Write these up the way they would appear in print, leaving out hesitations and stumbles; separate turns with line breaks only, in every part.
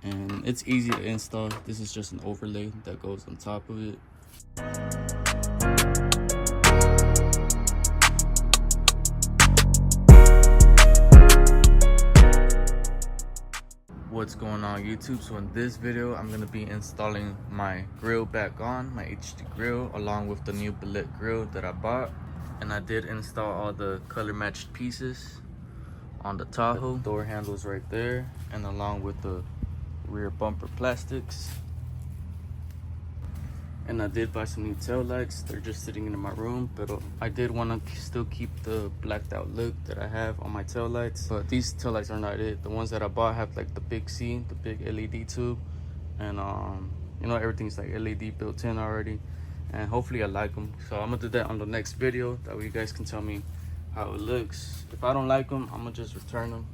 and it's easy to install. This is just an overlay that goes on top of it. What's going on YouTube? So in this video I'm going to be installing my grill back on, my HD grill, along with the new Billet grill that I bought. And I did install all the color matched pieces on the Tahoe. The door handles right there, and along with the rear bumper plastics. And I did buy some new tail lights. They're just sitting in my room, but I did want to still keep the blacked out look that I have on my tail lights. But these tail lights are not it. The ones that I bought have like the big C, the big LED tube, and you know, everything's like LED built in already. And hopefully I like them. So I'm gonna do that on the next video. That way you guys can tell me how it looks. If I don't like them, I'm gonna just return them.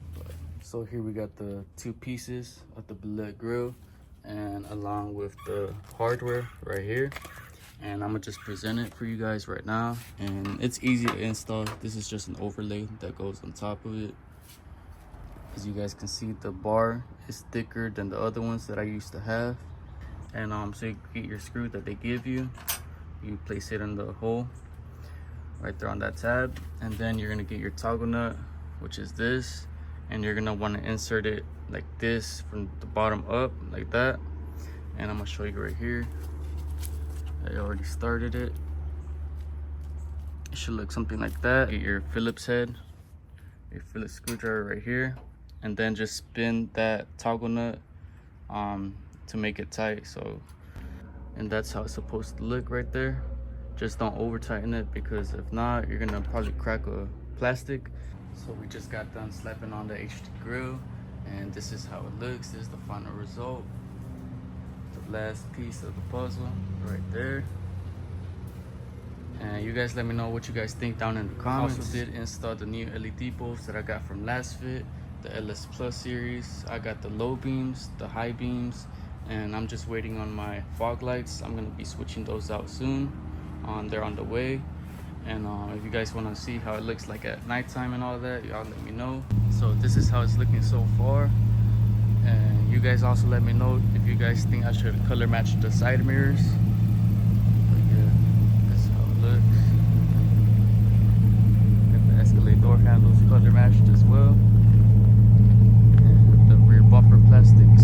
So here we got the two pieces of the Billet grill, and along with the hardware right here, and I'm gonna just present it for you guys right now. And it's easy to install. This is just an overlay that goes on top of it. As you guys can see, the bar is thicker than the other ones that I used to have. And so you get your screw that they give you, you place it in the hole right there on that tab, and then you're gonna get your toggle nut, which is this, and you're gonna want to insert it like this from the bottom up, like that. And I'm gonna show you right here. I already started it. It should look something like that. Get your Phillips head, your Phillips screwdriver right here, and then just spin that toggle nut to make it tight. So, and that's how it's supposed to look right there. Just don't over tighten it, because if not, you're gonna probably crack a plastic. So we just got done slapping on the HD grill, and this is how it looks. This is the final result. The last piece of the puzzle right there. And you guys let me know what you guys think down in the comments. Also did install the new LED bulbs that I got from Last Fit, the LS Plus series. I got the low beams, the high beams, and I'm just waiting on my fog lights. I'm gonna be switching those out soon. They're on the way. And if you guys want to see how it looks like at nighttime and all that, y'all let me know. So this is how it's looking so far, and you guys also let me know if you guys think I should color match the side mirrors. But yeah, that's how it looks. Got the Escalade door handles color matched as well, and the rear bumper plastics.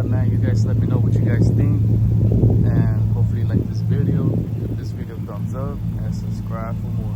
Man, you guys let me know what you guys think, and hopefully you like this video. Give this video a thumbs up and subscribe for more.